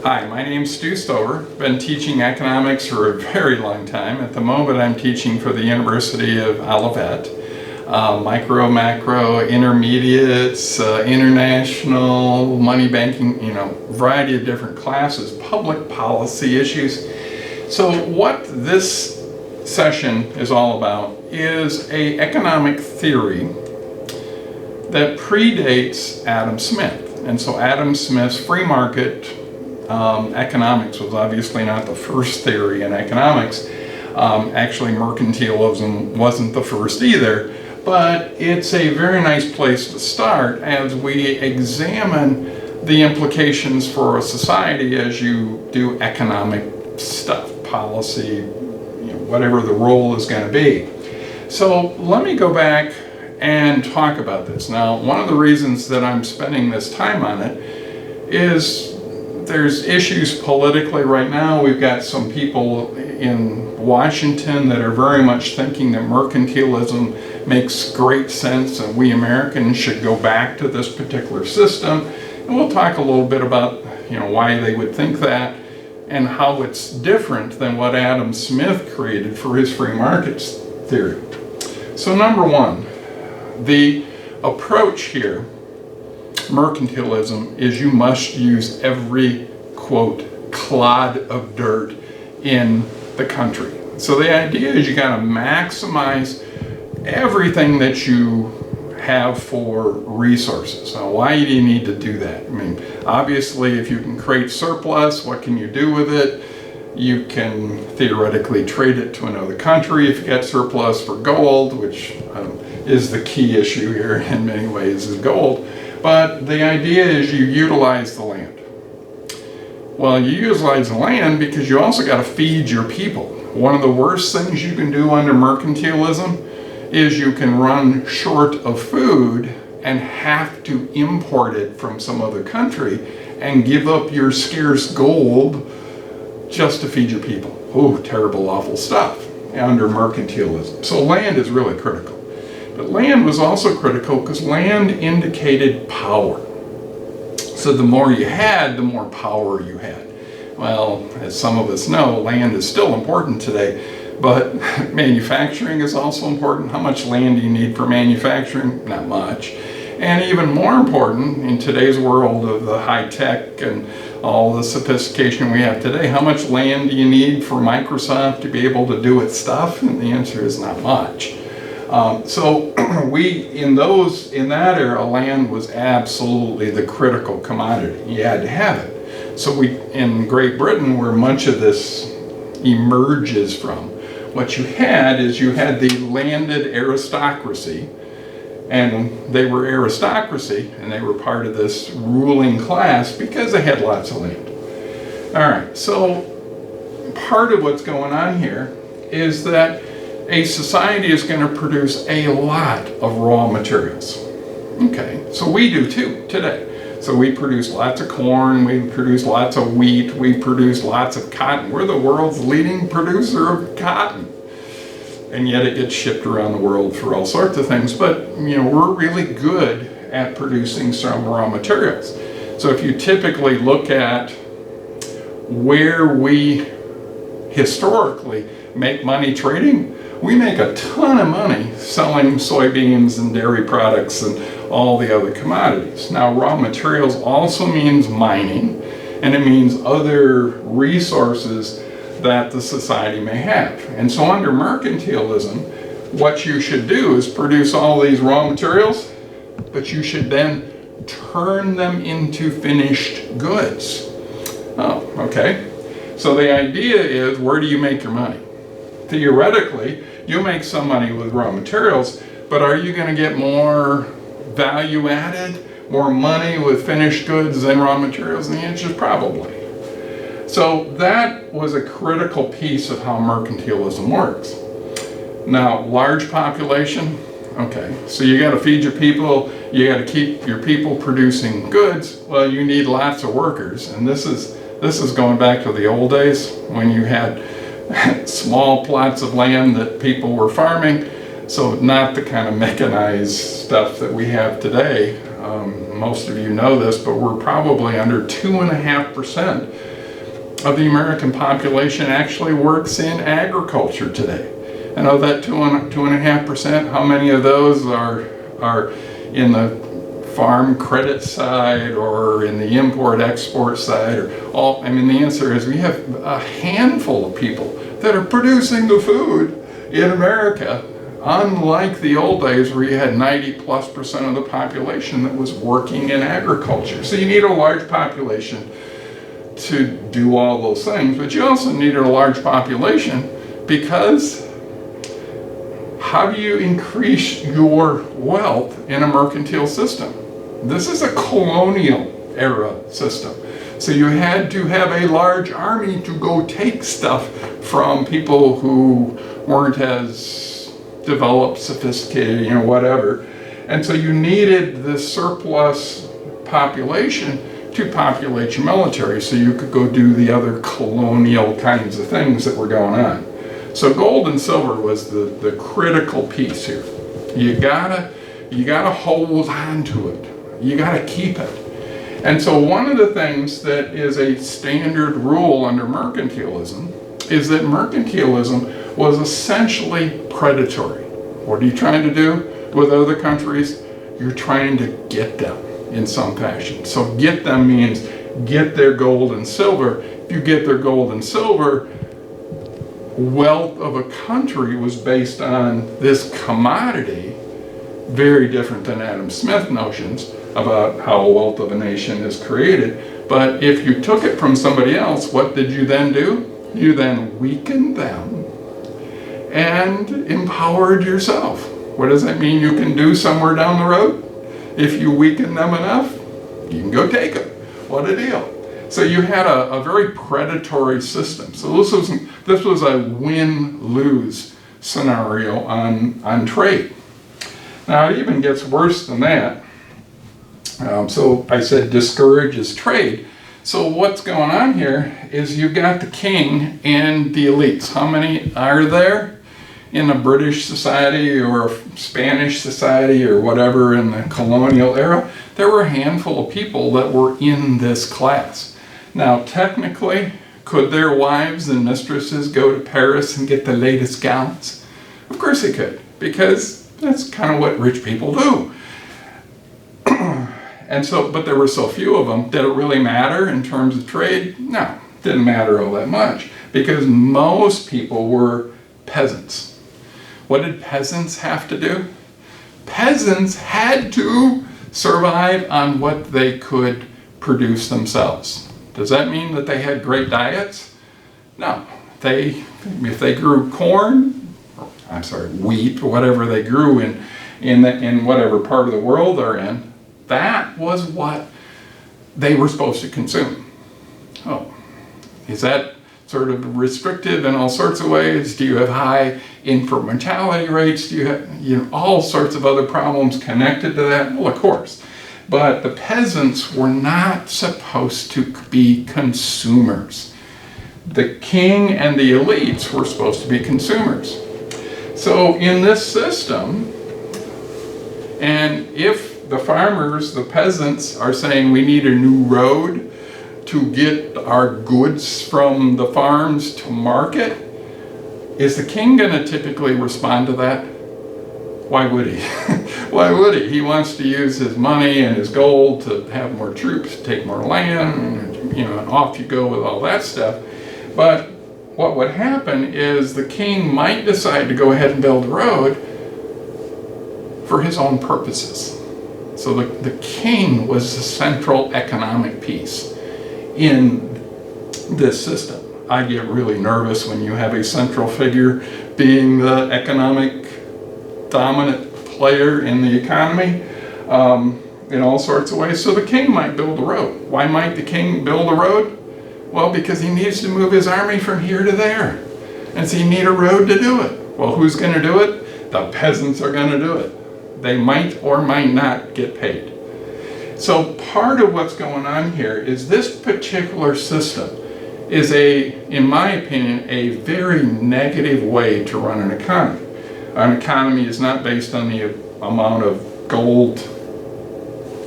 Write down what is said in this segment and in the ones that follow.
Hi, my name's Stu Stover. Been teaching economics for a very long time. At the moment I'm teaching for the University of Olivet. Micro, macro, intermediates, international, money banking, variety of different classes, public policy issues. So what this session is all about is an economic theory that predates Adam Smith. And so Adam Smith's free market economics was obviously not the first theory in economics. Actually, mercantilism wasn't the first either, but it's a very nice place to start as we examine the implications for a society as you do economic stuff, policy, whatever the role is going to be. So let me go back and talk about this. Now, one of the reasons that I'm spending this time on it is there's issues politically right now. We've got some people in Washington that are very much thinking that mercantilism makes great sense and we Americans should go back to this particular system. And we'll talk a little bit about why they would think that and how it's different than what Adam Smith created for his free markets theory. So number one, the approach here, mercantilism, is you must use every, quote, clod of dirt in the country. So the idea is you got to maximize everything that you have for resources. Now, why do you need to do that? I mean, obviously, if you can create surplus, what can you do with it? You can theoretically trade it to another country if you get surplus for gold, which is the key issue here in many ways, is gold. But the idea is you utilize the land. Well, you utilize the land because you also got to feed your people. One of the worst things you can do under mercantilism is you can run short of food and have to import it from some other country and give up your scarce gold just to feed your people. Oh, terrible, awful stuff under mercantilism. So land is really critical. But land was also critical because land indicated power. So the more you had, the more power you had. Well, as some of us know, land is still important today, but manufacturing is also important. How much land do you need for manufacturing? Not much. And even more important in today's world of the high tech and all the sophistication we have today, how much land do you need for Microsoft to be able to do its stuff? And the answer is not much. So in that era, land was absolutely the critical commodity. You had to have it. So in Great Britain, where much of this emerges from, what you had the landed aristocracy, and they were aristocracy, and they were part of this ruling class because they had lots of land. All right, so part of what's going on here is that a society is going to produce a lot of raw materials. Okay, so we do too today. So we produce lots of corn, we produce lots of wheat, we produce lots of cotton. We're the world's leading producer of cotton. And yet it gets shipped around the world for all sorts of things. But we're really good at producing some raw materials. So if you typically look at where we historically make money trading, we make a ton of money selling soybeans and dairy products and all the other commodities. Now, raw materials also means mining, and it means other resources that the society may have. And so under mercantilism, what you should do is produce all these raw materials, but you should then turn them into finished goods. Oh, okay. So the idea is, where do you make your money? Theoretically, you make some money with raw materials, but are you going to get more value added, more money with finished goods than raw materials? And the answer is probably. So that was a critical piece of how mercantilism works. Now, large population, okay, so you got to feed your people, you got to keep your people producing goods. Well, you need lots of workers, and this is going back to the old days when you had small plots of land that people were farming, so not the kind of mechanized stuff that we have today. Most of you know this, but we're probably under 2.5% of the American population actually works in agriculture today. I know that 2.5%, how many of those are in the farm credit side or in the import-export side? The answer is we have a handful of people that are producing the food in America, unlike the old days where you had 90+% of the population that was working in agriculture. So you need a large population to do all those things, but you also needed a large population because how do you increase your wealth in a mercantile system? This is a colonial era system. So you had to have a large army to go take stuff from people who weren't as developed, sophisticated, whatever. And so you needed the surplus population to populate your military so you could go do the other colonial kinds of things that were going on. So gold and silver was the critical piece here. You gotta hold on to it. You gotta keep it. And so one of the things that is a standard rule under mercantilism is that mercantilism was essentially predatory. What are you trying to do with other countries? You're trying to get them in some fashion. So get them means get their gold and silver. If you get their gold and silver, wealth of a country was based on this commodity, very different than Adam Smith notions about how wealth of a nation is created. But if you took it from somebody else, what did you then do? You then weakened them and empowered yourself. What does that mean you can do somewhere down the road? If you weaken them enough, you can go take them. What a deal. So you had a very predatory system. So this was a win-lose scenario on trade. Now it even gets worse than that. So I said discourages trade. So what's going on here is you've got the king and the elites. How many are there in a British society or Spanish society or whatever in the colonial era? There were a handful of people that were in this class. Now technically, could their wives and mistresses go to Paris and get the latest gowns? Of course they could, because that's kind of what rich people do. But there were so few of them. Did it really matter in terms of trade? No, didn't matter all that much, because most people were peasants. What did peasants have to do? Peasants had to survive on what they could produce themselves. Does that mean that they had great diets? No. If they grew wheat, whatever they grew in whatever part of the world they're in, that was what they were supposed to consume. Oh, is that sort of restrictive in all sorts of ways? Do you have high infant mortality rates? Do you have all sorts of other problems connected to that? Well, of course. But the peasants were not supposed to be consumers. The king and the elites were supposed to be consumers. So in this system, and if the farmers, the peasants, are saying we need a new road to get our goods from the farms to market, is the king going to typically respond to that? Why would he? Why would he? He wants to use his money and his gold to have more troops, take more land, and off you go with all that stuff. But what would happen is the king might decide to go ahead and build a road for his own purposes. So the king was the central economic piece in this system. I get really nervous when you have a central figure being the economic dominant player in the economy in all sorts of ways. So the king might build a road. Why might the king build a road? Well, because he needs to move his army from here to there. And so you need a road to do it. Well, who's going to do it? The peasants are going to do it. They might or might not get paid. So part of what's going on here is this particular system is in my opinion, a very negative way to run an economy. An economy is not based on the amount of gold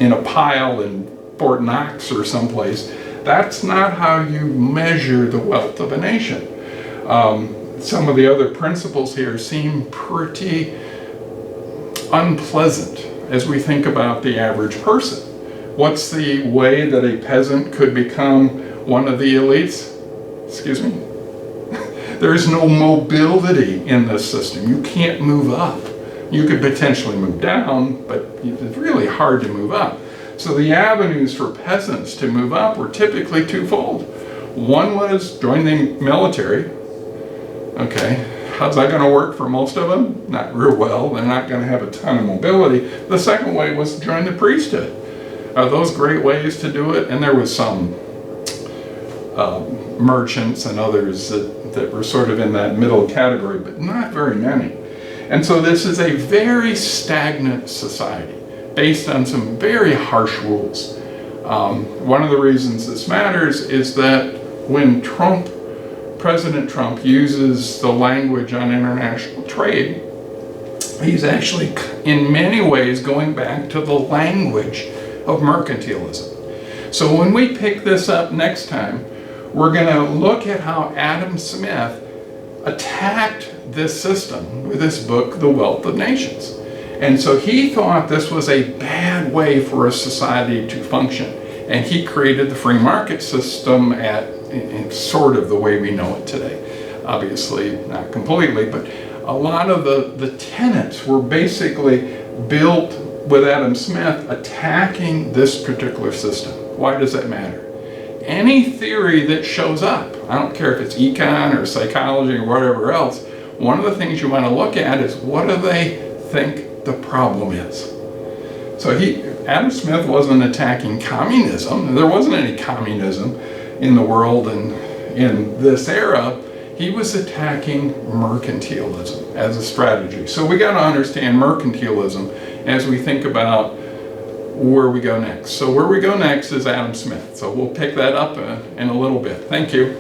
in a pile in Fort Knox or someplace. That's not how you measure the wealth of a nation. Some of the other principles here seem pretty unpleasant as we think about the average person. What's the way that a peasant could become one of the elites? Excuse me? There's no mobility in this system. You can't move up. You could potentially move down, but it's really hard to move up. So the avenues for peasants to move up were typically twofold. One was join the military. Okay, how's that going to work for most of them? Not real well. They're not going to have a ton of mobility. The second way was to join the priesthood. Are those great ways to do it? And there was some merchants and others that were sort of in that middle category, but not very many. And so this is a very stagnant society based on some very harsh rules. One of the reasons this matters is that when President Trump uses the language on international trade, he's actually in many ways going back to the language of mercantilism. So when we pick this up next time, we're going to look at how Adam Smith attacked this system with his book, The Wealth of Nations. And so he thought this was a bad way for a society to function. And he created the free market system in sort of the way we know it today. Obviously, not completely, but a lot of the tenets were basically built with Adam Smith attacking this particular system. Why does that matter? Any theory that shows up, I don't care if it's econ or psychology or whatever else, one of the things you want to look at is what do they think the problem is. So Adam Smith wasn't attacking communism. There wasn't any communism in the world and in this era. He was attacking mercantilism as a strategy. So we got to understand mercantilism as we think about where we go next. So where we go next is Adam Smith. So we'll pick that up in a little bit. Thank you.